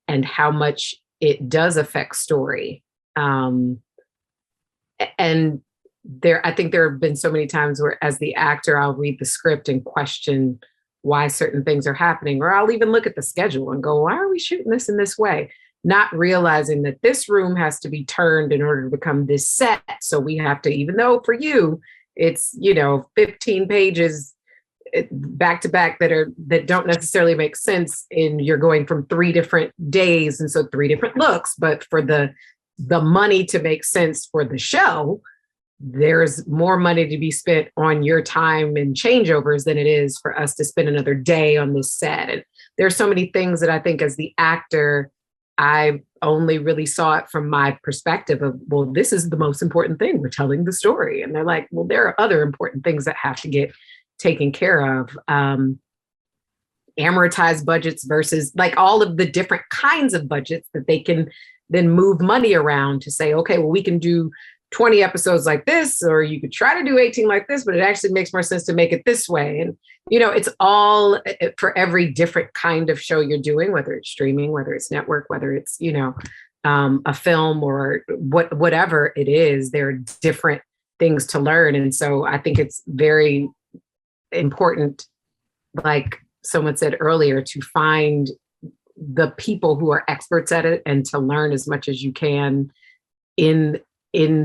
and how much it does affect story. And I think there have been so many times where as the actor, I'll read the script and question why certain things are happening, or I'll even look at the schedule and go, why are we shooting this in this way? Not realizing that this room has to be turned in order to become this set. So we have to, even though for you, it's, 15 pages back to back that don't necessarily make sense, and you're going from 3 different days. And so 3 different looks, but for the money to make sense for the show, there's more money to be spent on your time and changeovers than it is for us to spend another day on this set. And there's so many things that I think as the actor, I only really saw it from my perspective of, well, this is the most important thing. We're telling the story. And they're like, well, there are other important things that have to get taken care of. Amortized budgets versus like all of the different kinds of budgets that they can then move money around to say, okay, well, we can do 20 episodes like this, or you could try to do 18 like this, but it actually makes more sense to make it this way. And, it's all for every different kind of show you're doing, whether it's streaming, whether it's network, whether it's, a film or whatever it is, there are different things to learn. And so I think it's very important, like someone said earlier, to find the people who are experts at it and to learn as much as you can in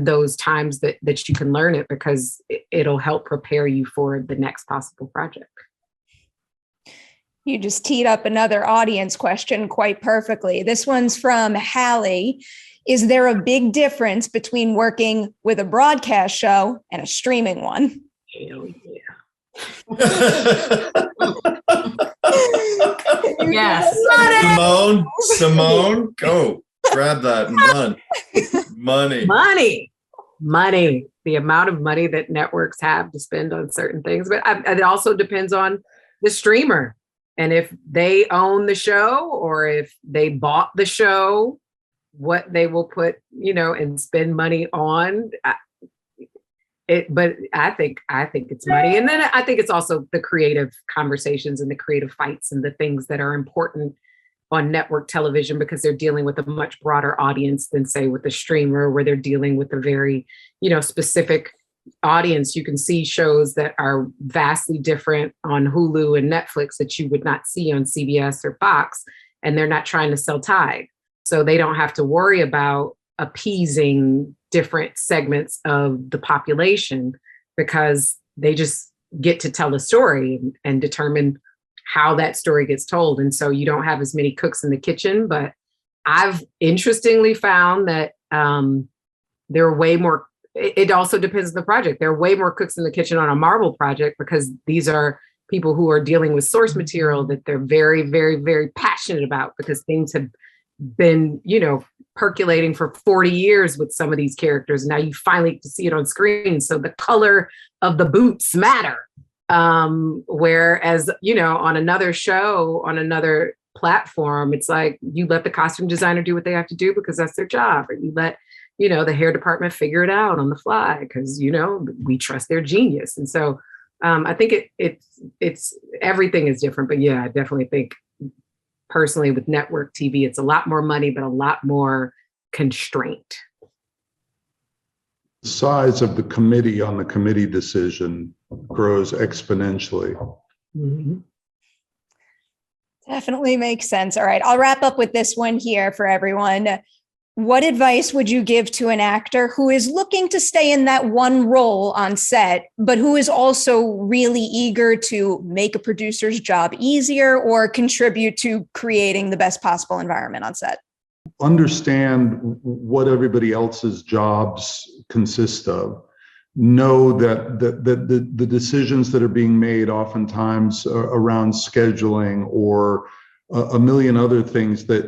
those times that you can learn it, because it'll help prepare you for the next possible project. You just teed up another audience question quite perfectly. This one's from Hallie. Is there a big difference between working with a broadcast show and a streaming one? Hell yeah. Yes. Simone, go grab that and run. Money. The amount of money that networks have to spend on certain things, but it also depends on the streamer and if they own the show or if they bought the show, what they will put, and spend money on. But I think it's money. And then I think it's also the creative conversations and the creative fights and the things that are important on network television, because they're dealing with a much broader audience than, say, with a streamer, where they're dealing with a very, specific audience. You can see shows that are vastly different on Hulu and Netflix that you would not see on CBS or Fox, and they're not trying to sell Tide. So they don't have to worry about appeasing different segments of the population, because they just get to tell a story and determine how that story gets told. And so you don't have as many cooks in the kitchen, but I've interestingly found that there are way more, it also depends on the project. There are way more cooks in the kitchen on a Marvel project because these are people who are dealing with source material that they're very, very, very passionate about because things have been, percolating for 40 years with some of these characters. Now you finally get to see it on screen. So the color of the boots matter. Whereas, on another show, on another platform, it's like you let the costume designer do what they have to do because that's their job. Or you let, the hair department figure it out on the fly because, we trust their genius. And so I think it's everything is different. But yeah, I definitely think personally with network TV, it's a lot more money, but a lot more constraint. The size of the committee on the committee decision grows exponentially. Mm-hmm. Definitely makes sense. All right, I'll wrap up with this one here for everyone. What advice would you give to an actor who is looking to stay in that one role on set, but who is also really eager to make a producer's job easier or contribute to creating the best possible environment on set? Understand what everybody else's jobs consist of. Know that the decisions that are being made oftentimes around scheduling or a million other things that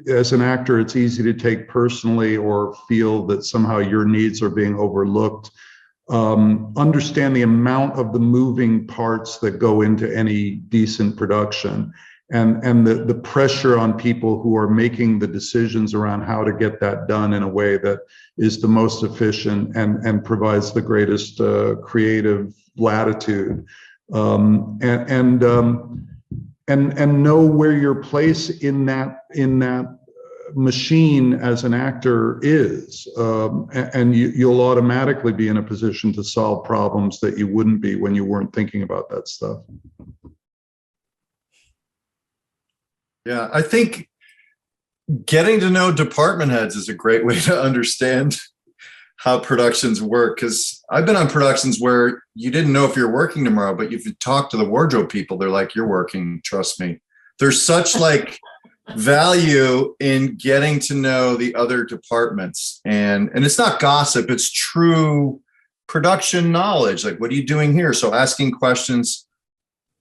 as an actor, it's easy to take personally or feel that somehow your needs are being overlooked. Understand the amount of the moving parts that go into any decent production and the pressure on people who are making the decisions around how to get that done in a way that is the most efficient and provides the greatest creative latitude. And know where your place in that machine as an actor is, and you'll automatically be in a position to solve problems that you wouldn't be when you weren't thinking about that stuff. Yeah, I think getting to know department heads is a great way to understand how productions work, because I've been on productions where you didn't know if you're working tomorrow, but if you talk to the wardrobe people, they're like, you're working, trust me. There's such value in getting to know the other departments. And it's not gossip, it's true production knowledge. Like, what are you doing here? So asking questions,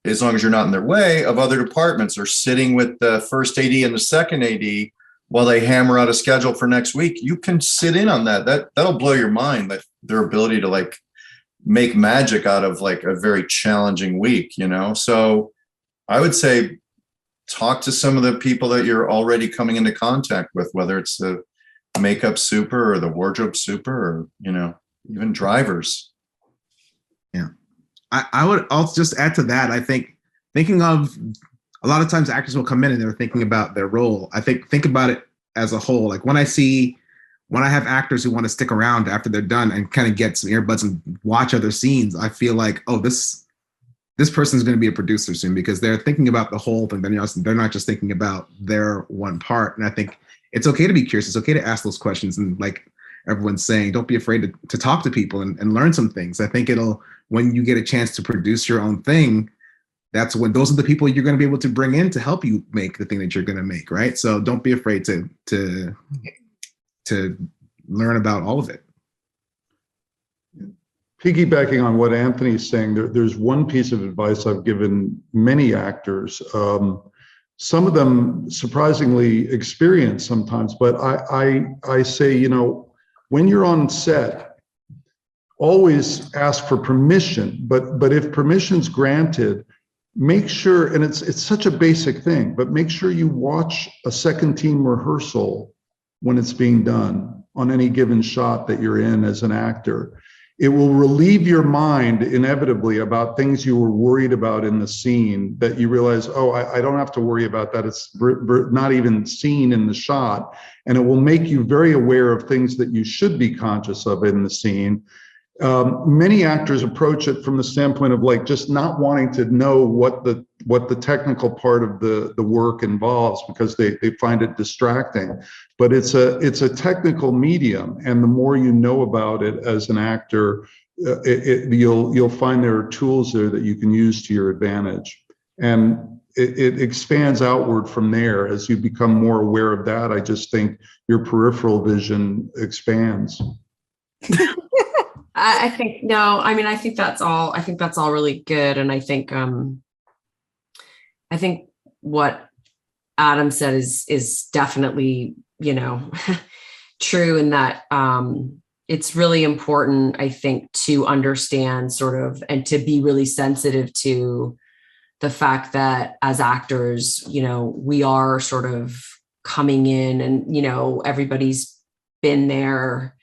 as long as you're not in their way, of other departments, or sitting with the first AD and the second AD while they hammer out a schedule for next week, you can sit in on that. That'll blow your mind, that their ability to make magic out of a very challenging week, So I would say talk to some of the people that you're already coming into contact with, whether it's the makeup super or the wardrobe super or, even drivers. Yeah. I would also just add to that. I think thinking of, a lot of times actors will come in and they're thinking about their role. I think about it as a whole. Like when I have actors who want to stick around after they're done and kind of get some earbuds and watch other scenes, I feel like, oh, this person's going to be a producer soon, because they're thinking about the whole thing. They're not just thinking about their one part. And I think it's okay to be curious. It's okay to ask those questions. And like everyone's saying, don't be afraid to talk to people and learn some things. I think when you get a chance to produce your own thing, that's when those are the people you're going to be able to bring in to help you make the thing that you're going to make, right? So don't be afraid to learn about all of it. Piggybacking on what Anthony's saying, there's one piece of advice I've given many actors. Some of them surprisingly experienced sometimes, but I say, when you're on set, always ask for permission. But if permission's granted, make sure, and it's such a basic thing, but make sure you watch a second team rehearsal when it's being done on any given shot that you're in as an actor. It will relieve your mind inevitably about things you were worried about in the scene, that you realize, oh, I don't have to worry about that. It's not even seen in the shot. And it will make you very aware of things that you should be conscious of in the scene. Many actors approach it from the standpoint of just not wanting to know what the technical part of the work involves, because they find it distracting. But it's a technical medium, and the more you know about it as an actor, you'll find there are tools there that you can use to your advantage, and it expands outward from there as you become more aware of that. I just think your peripheral vision expands. I think no. I mean, I think that's all. I think that's all really good, and I think what Adam said is definitely, you know, true in that it's really important, I think, to understand sort of and to be really sensitive to the fact that as actors, you know, we are sort of coming in and, you know, everybody's been there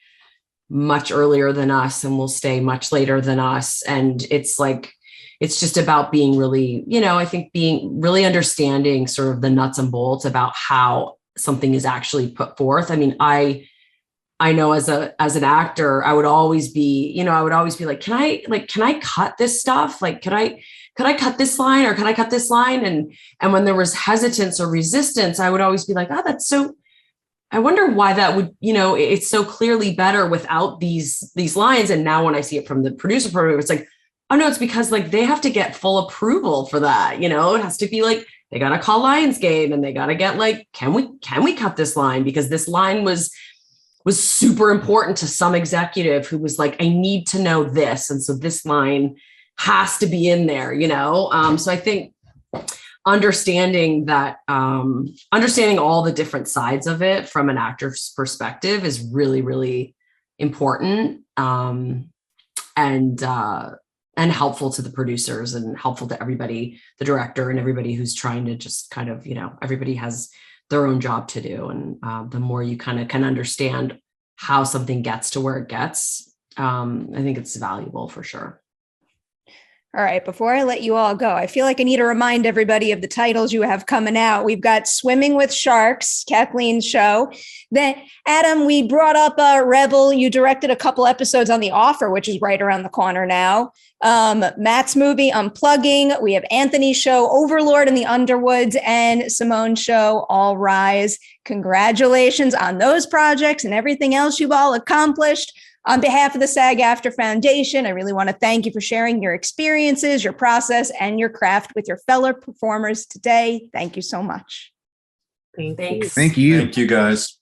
much earlier than us and will stay much later than us. And it's like, it's just about being really, you know, I think being really understanding sort of the nuts and bolts about how something is actually put forth. I mean, I know as an actor, I would always be like, can I cut this stuff? Like, could I cut this line or can I cut this line? And when there was hesitance or resistance, I would always be like, oh, that's so, I wonder why that would, you know, it's so clearly better without these lines. And now when I see it from the producer point of view, it's like, oh no, it's because like they have to get full approval for that. You know, it has to be like, they got to call Lionsgate and they got to get like, can we cut this line? Because this line was super important to some executive who was like, I need to know this. And so this line has to be in there, you know? So I think understanding that, understanding all the different sides of it from an actor's perspective is really, really important. And helpful to the producers and helpful to everybody, the director and everybody who's trying to just kind of, you know, everybody has their own job to do. And the more you kind of can understand how something gets to where it gets, I think it's valuable for sure. All right, before I let you all go, I feel like I need to remind everybody of the titles you have coming out. We've got Swimming with Sharks, Kathleen's show. Then, Adam, we brought up Rebel. You directed a couple episodes on The Offer, which is right around the corner now. Matt's movie, Unplugging. We have Anthony's show, Overlord in the Underwoods, and Simone's show, All Rise. Congratulations on those projects and everything else you've all accomplished. On behalf of the SAG-AFTRA Foundation, I really want to thank you for sharing your experiences, your process, and your craft with your fellow performers today. Thank you so much. Thanks. Thank you. Thank you, guys.